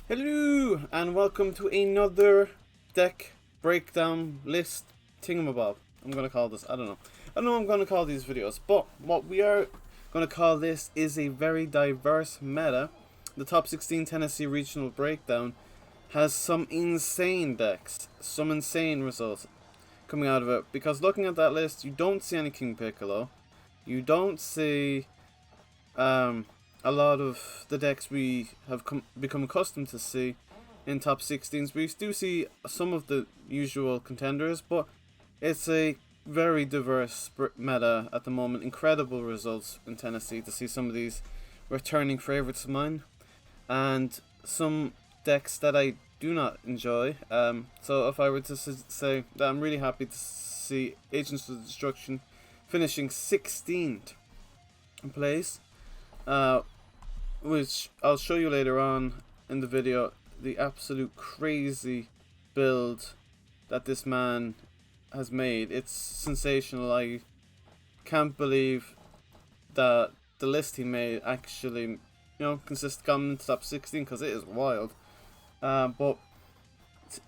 Hello and welcome to another deck breakdown list thingamabob. I'm gonna call this. I don't know what I'm gonna call these videos, but what we are gonna call this is a very diverse meta. The top 16 Tennessee Regional breakdown has some insane decks, some insane results coming out of it. Because looking at that list, you don't see any King Piccolo, you don't see a lot of the decks we have become accustomed to see in top 16s. We do see some of the usual contenders, but it's a very diverse meta at the moment. Incredible results in Tennessee to see some of these returning favorites of mine, and some decks that I do not enjoy. So if I were to say that I'm really happy to see Agents of Destruction finishing 16th in place, which I'll show you later on in the video, the absolute crazy build that this man has made. It's sensational. I can't believe that the list he made actually, coming into top 16, because it is wild. But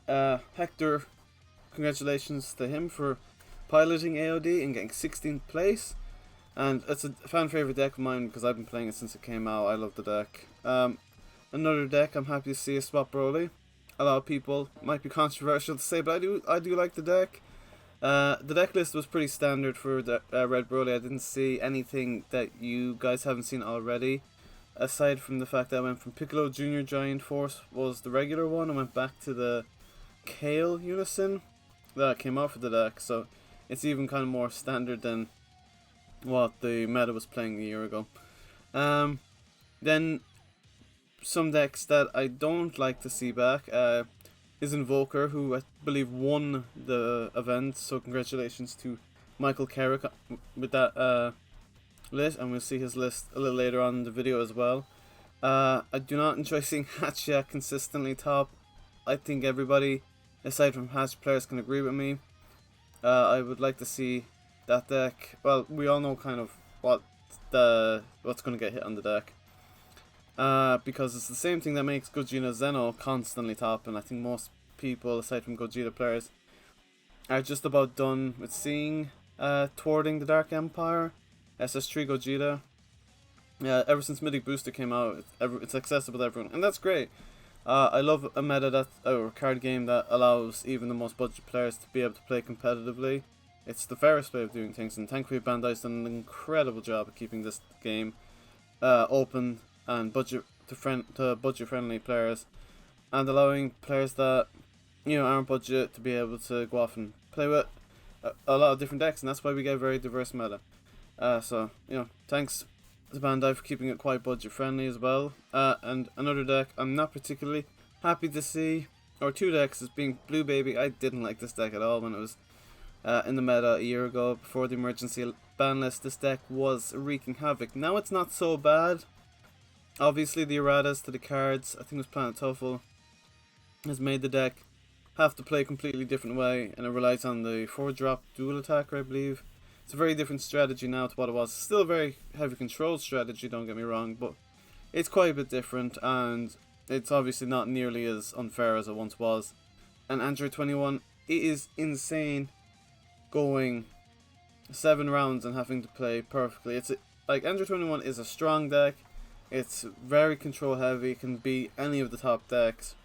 Hector, congratulations to him for piloting AOD and getting 16th place. And it's a fan favorite deck of mine because I've been playing it since it came out. I love the deck. Another deck I'm happy to see is Swap Broly. A lot of people might be controversial to say, but I do like the deck. The deck list was pretty standard for the Red Broly. I didn't see anything that you guys haven't seen already, aside from the fact that I went from Piccolo Junior Giant Force was the regular one. I went back to the Kale Unison that came out for the deck, so it's even kind of more standard than what the meta was playing a year ago. Then some decks that I don't like to see back is Invoker, who I believe won the event, so congratulations to Michael Carrick with that list, and we'll see his list a little later on in the video as well. I do not enjoy seeing Hatchia consistently top. I think everybody, aside from Hatch players, can agree with me. I would like to see that deck. Well, we all know kind of what's going to get hit on the deck, because it's the same thing that makes Gogeta Zeno constantly top, and I think most people, aside from Gogeta players, are just about done with seeing thwarting the Dark Empire SS3 Gogeta. Ever since Mythic Booster came out, it's accessible to everyone, and that's great. I love a meta or card game that allows even the most budget players to be able to play competitively. It's the fairest way of doing things, and thankfully Bandai's done an incredible job of keeping this game open and budget friendly players, and allowing players that aren't budget to be able to go off and play with a lot of different decks, and that's why we get a very diverse meta. So thanks to Bandai for keeping it quite budget friendly as well. And another deck I'm not particularly happy to see, or two decks, is being Blue Baby. I didn't like this deck at all when it was in the meta a year ago before the emergency ban list. This deck was wreaking havoc. Now it's not so bad. Obviously the erratas to the cards, I think it was Planet Tuffle, has made the deck have to play a completely different way, and it relies on the 4-drop dual attacker, I believe. It's a very different strategy now to what it was. Still a very heavy control strategy, don't get me wrong, but it's quite a bit different, and it's obviously not nearly as unfair as it once was. And Android 21, it is insane going 7 rounds and having to play perfectly. Like Android 21 is a strong deck. It's very control heavy. It can beat any of the top decks.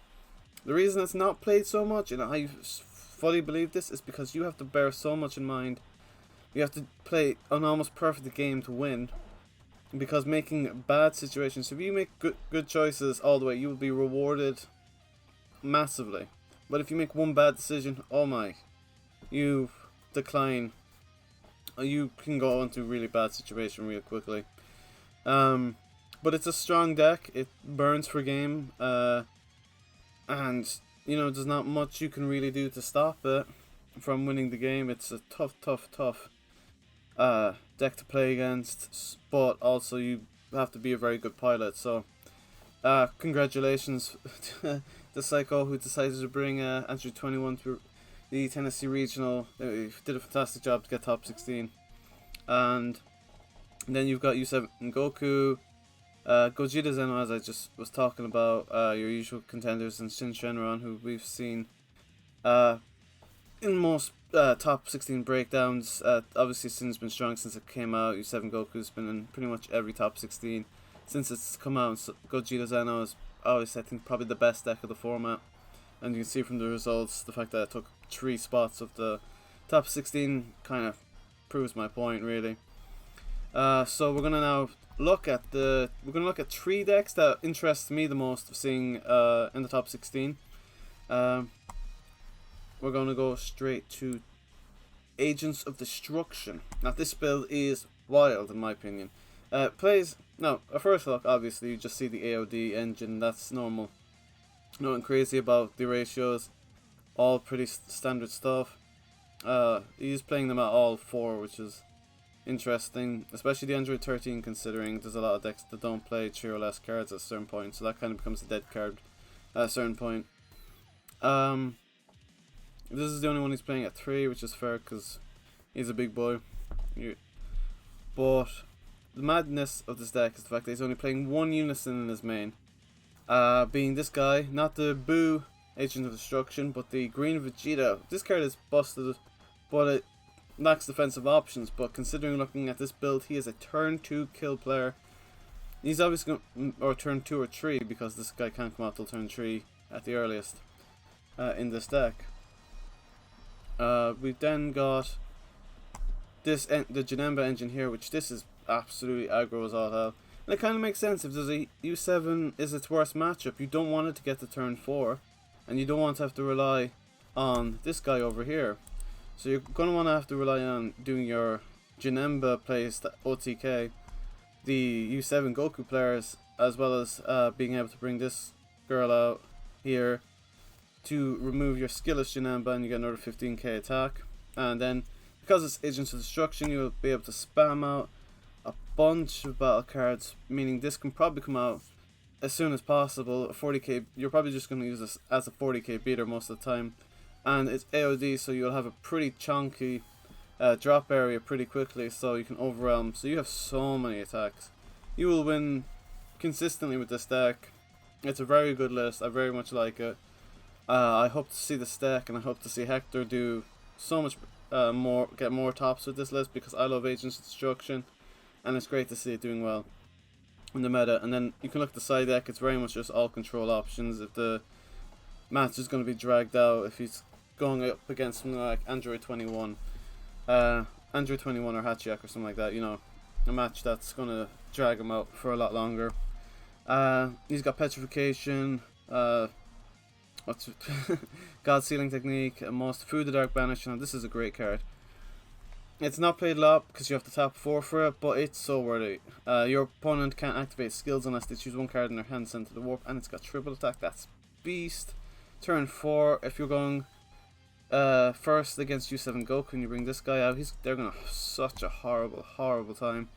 The reason it's not played so much, and I fully believe this, is because you have to bear so much in mind. You have to play an almost perfect game to win, because making bad situations, if you make good choices all the way, you will be rewarded massively. But if you make one bad decision, oh my, you decline. You can go into a really bad situation real quickly. But it's a strong deck. It burns for game, and there's not much you can really do to stop it from winning the game. It's a tough deck to play against, but also you have to be a very good pilot. So congratulations to Psycho, who decided to bring Android 21 to the Tennesse Regional. They did a fantastic job to get top 16. And then you've got U7 and Goku, Gogeta Zeno, as I just was talking about, your usual contenders, and Shenron, who we've seen uh, in most top 16 breakdowns. Obviously, Shen's been strong since it came out. U7 Goku's been in pretty much every top 16 since it's come out. So Gogeta Zeno is always, I think, probably the best deck of the format. And you can see from the results, the fact that it took 3 spots of the top 16 kind of proves my point, really. So we're gonna now look at 3 decks that interest me the most of seeing in the top 16. We're gonna go straight to Agents of Destruction. Now this build is wild in my opinion. Plays now at first look, obviously you just see the AOD engine. That's normal. Nothing crazy about the ratios. All pretty standard stuff. He's playing them at all 4, which is interesting, especially the Android 13, considering there's a lot of decks that don't play 3 or less cards at a certain point, so that kind of becomes a dead card at a certain point. This is the only one he's playing at 3, which is fair because he's a big boy. But the madness of this deck is the fact that he's only playing 1 Unison in his main, being this guy, not the Boo Agent of Destruction, but the Green Vegeta. This card is busted, but it lacks defensive options. But considering looking at this build, he is a turn 2 kill player. He's obviously going or turn 2 or 3, because this guy can't come out till turn 3 at the earliest in this deck. We've then got this the Janemba engine here, which this is absolutely aggro as all hell. And it kind of makes sense. If there's a U7 is its worst matchup, you don't want it to get to turn 4, and you don't want to have to rely on this guy over here. So you're going to want to have to rely on doing your Janemba plays, OTK, the U7 Goku players, as well as being able to bring this girl out here to remove your skillless Janemba, and you get another 15k attack. And then, because it's Agents of Destruction, you'll be able to spam out a bunch of battle cards, meaning this can probably come out as soon as possible. A 40k, you're probably just going to use this as a 40k beater most of the time. And it's AOD, so you'll have a pretty chunky drop area pretty quickly, so you can overwhelm. So you have so many attacks. You will win consistently with this deck. It's a very good list. I very much like it. I hope to see this deck, and I hope to see Hector do so much get more tops with this list, because I love Agents of Destruction, and it's great to see it doing well in the meta. And then you can look at the side deck. It's very much just all control options. If the match is going to be dragged out, if he's going up against something like Android 21 or Hachiak or something like that, you know, a match that's going to drag him out for a lot longer. He's got Petrification, God Sealing Technique, Most Food the Dark Banish. Now this is a great card. It's not played a lot because you have to tap 4 for it, but it's so worthy. Your opponent can't activate skills unless they choose 1 card in their hand sent to the warp, and it's got triple attack. That's beast. Turn 4, if you're going first against U7 Goku and you bring this guy out, they're gonna have such a horrible time.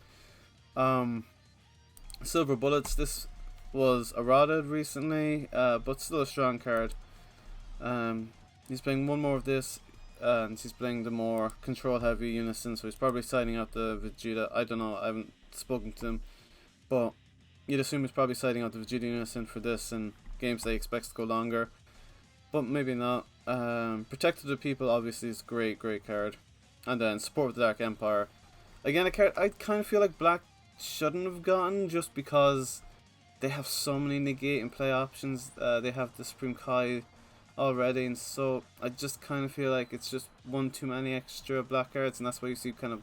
Silver Bullets, this was eroded recently, but still a strong card. He's playing 1 more of this, and he's playing the more control heavy Unison, so he's probably siding out the Vegeta. I don't know, I haven't spoken to him, but you'd assume he's probably siding out the Vegeta Unison for this in games that he expects to go longer, but maybe not. Protect of the People obviously is a great card. And then Support of the Dark Empire, again a card I kind of feel like Black shouldn't have gotten, just because they have so many negate and play options. They have the Supreme Kai already, and so I just kind of feel like it's just 1 too many extra black cards, and that's why you see kind of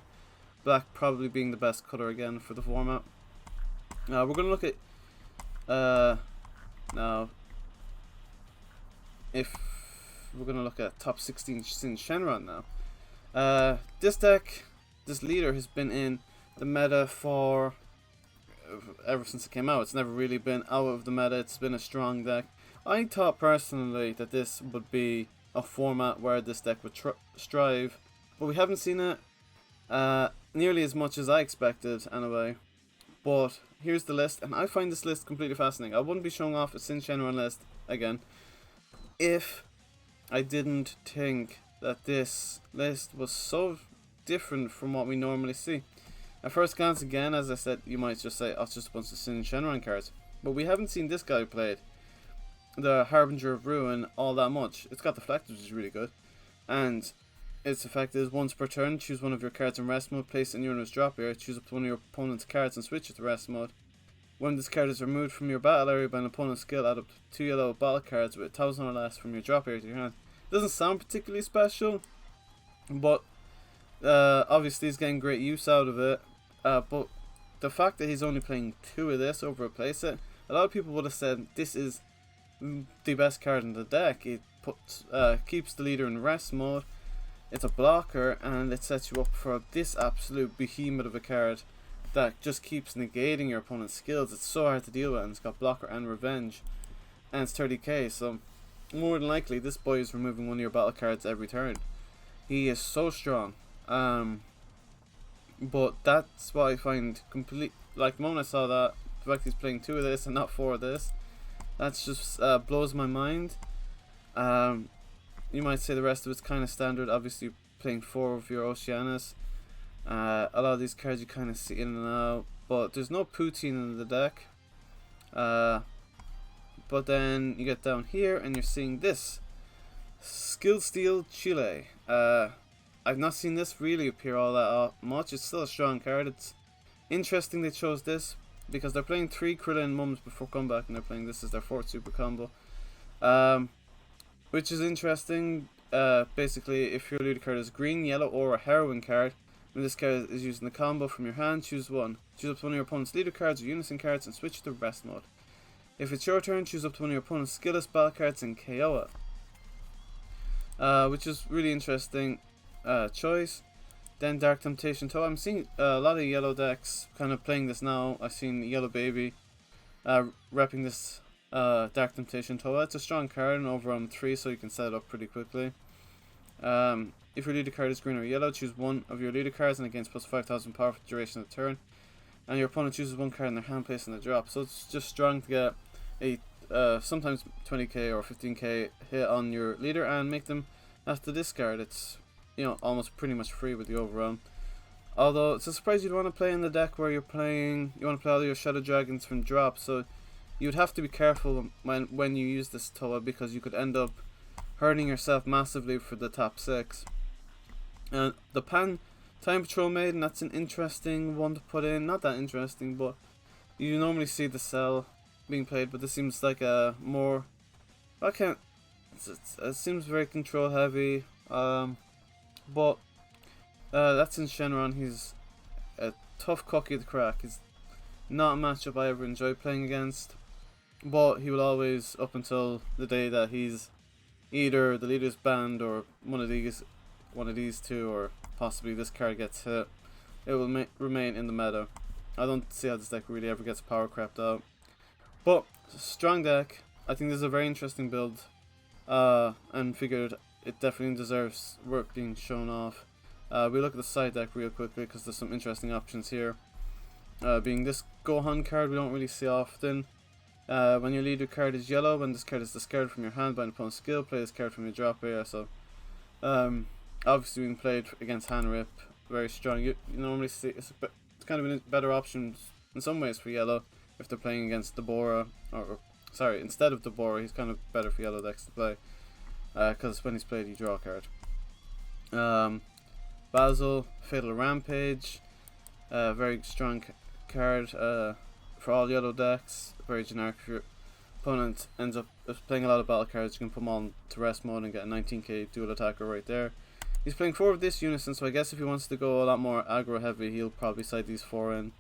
Black probably being the best color again for the format. We're going to look at now, if we're going to look at top 16 since Shenron now. This deck, this leader has been in the meta for ever since it came out. It's never really been out of the meta. It's been a strong deck. I thought personally that this would be a format where this deck would strive, but we haven't seen it nearly as much as I expected anyway. But here's the list, and I find this list completely fascinating. I wouldn't be showing off a Sin Shenron list again if I didn't think that this list was so different from what we normally see. At first glance, again, as I said, you might just say, oh, it's just a bunch of Shenron cards. But we haven't seen this guy played, the Harbinger of Ruin, all that much. It's got Deflect, which is really good. And its effect is once per turn, choose one of your cards in rest mode, place it in your owner's drop area, choose up to one of your opponent's cards and switch it to rest mode. When this card is removed from your battle area by an opponent's skill, add up to 2 yellow battle cards with 1,000 or less from your drop area to your hand. Doesn't sound particularly special, but obviously he's getting great use out of it. But the fact that he's only playing 2 of this over a playset, a lot of people would have said this is the best card in the deck. It keeps the leader in rest mode, it's a blocker, and it sets you up for this absolute behemoth of a card that just keeps negating your opponent's skills. It's so hard to deal with, and it's got blocker and revenge, and it's 30k, so more than likely this boy is removing one of your battle cards every turn. He is so strong. But that's what I find complete. Like, the moment I saw that, the fact he's playing 2 of this and not 4 of this, that's just blows my mind. You might say the rest of it's kind of standard. Obviously, playing 4 of your Oceanus. A lot of these cards you kind of see in and out, but there's no Poutine in the deck. But then you get down here and you're seeing this Skill Steel Chile. I've not seen this really appear all that much. It's still a strong card. It's interesting they chose this because they're playing 3 Krillin Mums before comeback, and they're playing this as their 4th super combo, which is interesting. Basically, if your leader card is green, yellow, or a heroine card, when this card is using the combo from your hand, choose one. Choose up to one of your opponent's leader cards or unison cards and switch to rest mode. If it's your turn, choose up to one of your opponent's skillless battle cards and KO it. Which is really interesting choice. Then Dark Temptation Toe. I'm seeing a lot of yellow decks kind of playing this now. I've seen Yellow Baby repping this Dark Temptation Toe. It's a strong card and over on 3, so you can set it up pretty quickly. If your leader card is green or yellow, choose one of your leader cards and it gains plus 5,000 power for the duration of the turn. And your opponent chooses one card in their hand, placed in the drop. So it's just strong to get a sometimes 20k or 15k hit on your leader and make them have to discard. It's, you know, almost pretty much free with the overrun. Although it's a surprise you'd want to play in the deck where you want to play all your Shadow Dragons from drop. So you'd have to be careful when you use this Toa, because you could end up hurting yourself massively for the top 6. And the Time Patrol Maiden, that's an interesting one to put in. Not that interesting, but you normally see the Cell being played, but this seems like a more... it seems very control heavy. But that's in Shenron. He's a tough cookie to crack. He's not a matchup I ever enjoy playing against, but he will always, up until the day that he's either the leader's banned or one of these 2, or possibly this card gets hit, it will remain in the meta. I don't see how this deck really ever gets power crept out. But strong deck. I think this is a very interesting build, and figured it definitely deserves work being shown off. We look at the side deck real quickly because there's some interesting options here. Being this Gohan card we don't really see often. When your leader card is yellow, when this card is discarded from your hand by an opponent's skill, play this card from your drop area. So obviously being played against hand rip, very strong. You normally see it's kind of a better option in some ways for yellow if they're playing against Deborah, or sorry, instead of Deborah, he's kind of better for yellow decks to play, because when he's played you draw a card. Basil, Fatal Rampage, very strong card for all yellow decks, very generic. If your opponent ends up playing a lot of battle cards, you can put them on to rest mode and get a 19k dual attacker right there. He's playing 4 of this unison, so I guess if he wants to go a lot more aggro heavy, he'll probably side these 4 in.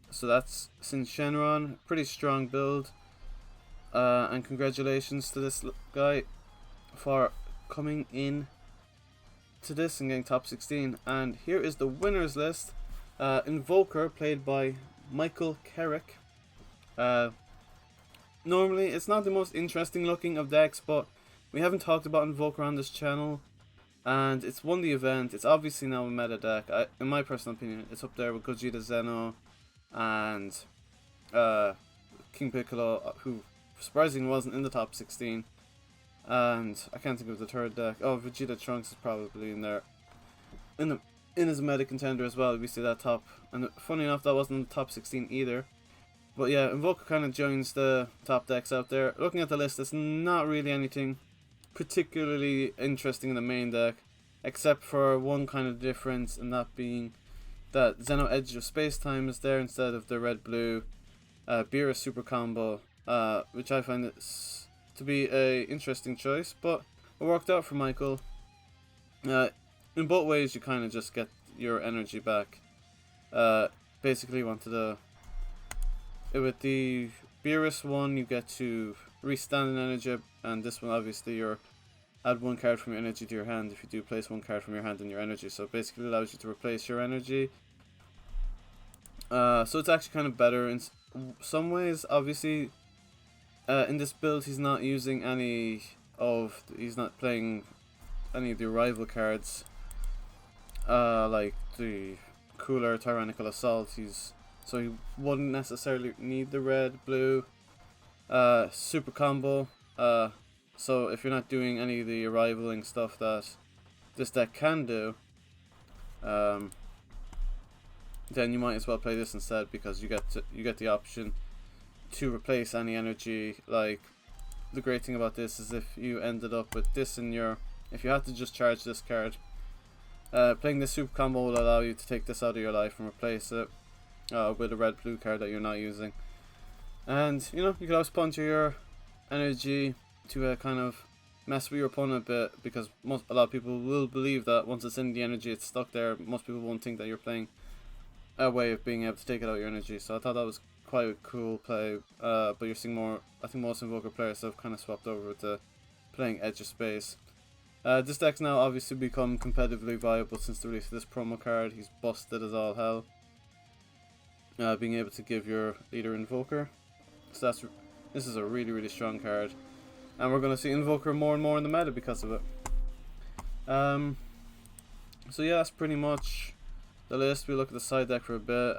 So that's since Shenron, pretty strong build, and congratulations to this guy for coming in to this and getting top 16. And here is the winners list. Invoker, played by Michael Carrick. Normally it's not the most interesting looking of decks, but we haven't talked about Invoker on this channel, and it's won the event. It's obviously now a meta deck. In my personal opinion, it's up there with Gogeta Zeno and King Piccolo, who surprisingly wasn't in the top 16. And I can't think of the third deck. Oh, Vegeta Trunks is probably in there, in the in as a meta contender as well. We see that top, and funny enough, that wasn't the top 16 either. But yeah, Invoker kind of joins the top decks out there. Looking at the list, it's not really anything particularly interesting in the main deck, except for one kind of difference, and that being that Zeno Edge of Space-Time is there instead of the red-blue Beerus super combo, which I find to be a interesting choice, but it worked out for Michael. In both ways, you kind of just get your energy back. Basically, with the Beerus one, you get to restand an energy, and this one, obviously, you're add one card from your energy to your hand if you do place one card from your hand in your energy. So it basically allows you to replace your energy. So it's actually kind of better in some ways. Obviously, in this build, he's not playing any of the rival cards, like the cooler Tyrannical Assault. So he wouldn't necessarily need the red blue super combo. So if you're not doing any of the rivaling stuff that this deck can do, then you might as well play this instead, because you get the option to replace any energy. Like, the great thing about this is if you ended up with this if you had to just charge this card, playing this super combo will allow you to take this out of your life and replace it with a red blue card that you're not using. And you can always sponsor your energy to kind of mess with your opponent a bit, because a lot of people will believe that once it's in the energy, it's stuck there. Most people won't think that you're playing a way of being able to take it out of your energy. So I thought that was quite a cool play. But you're seeing more. I think most Invoker players have kind of swapped over to playing Edge of Space. This deck's now obviously become competitively viable since the release of this promo card. He's busted as all hell. Being able to give your leader Invoker. So this is a really, really strong card. And we're going to see Invoker more and more in the meta because of it. So yeah, that's pretty much the list. We look at the side deck for a bit.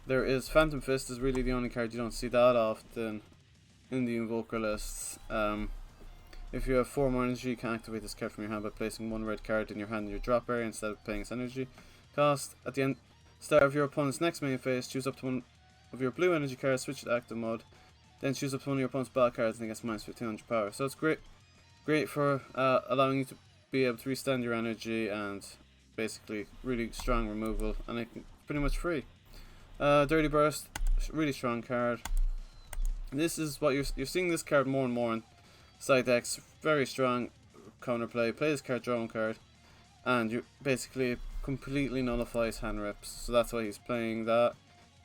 There is Phantom Fist is really the only card you don't see that often in the Invoker lists. If you have 4 more energy, you can activate this card from your hand by placing one red card in your hand in your drop area instead of paying its energy cost. At the start of your opponent's next main phase, choose up to one of your blue energy cards, switch to active mode. Then choose up to one of your opponent's battle cards and it gets minus 1500 power. So it's great for allowing you to be able to restand your energy, and basically really strong removal, and it's pretty much free. Dirty Burst, really strong card. This is what you're seeing this card more and more in side decks. Very strong counterplay. Play this card, draw one card, and you basically completely nullifies hand rips. So that's why he's playing that.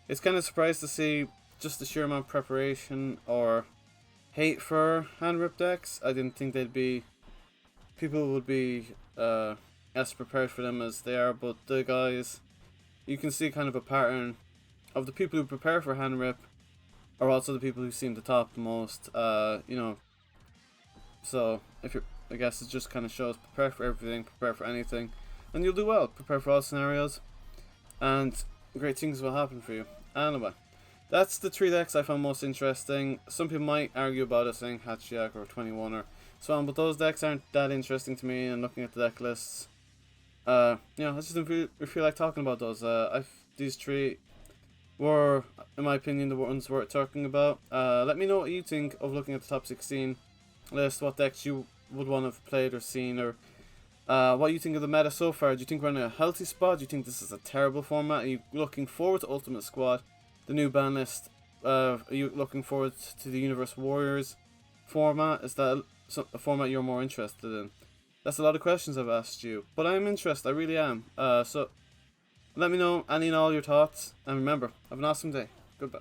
It's kind of surprised to see just the sheer amount of preparation or hate for hand rip decks. I didn't think people would be as prepared for them as they are, but the guys, you can see kind of a pattern of the people who prepare for hand rip are also the people who seem to top the most. So I guess it just kind of shows prepare for everything, prepare for anything, and you'll do well. Prepare for all scenarios, and great things will happen for you. Anyway, that's the 3 decks I found most interesting. Some people might argue about it, saying Hachiyak or 21 or so on, but those decks aren't that interesting to me. And looking at the deck lists, I just didn't feel like talking about those. These 3 were, in my opinion, the ones worth talking about. Let me know what you think of looking at the top 16 list. What decks you would want to have played or seen, or what you think of the meta so far. Do you think we're in a healthy spot? Do you think this is a terrible format? Are you looking forward to Ultimate Squad, the new ban list? Are you looking forward to the Universe Warriors format? Is that a format you're more interested in? That's a lot of questions I've asked you, but I'm interested. I really am. So let me know any and all your thoughts, and remember, have an awesome day. Goodbye.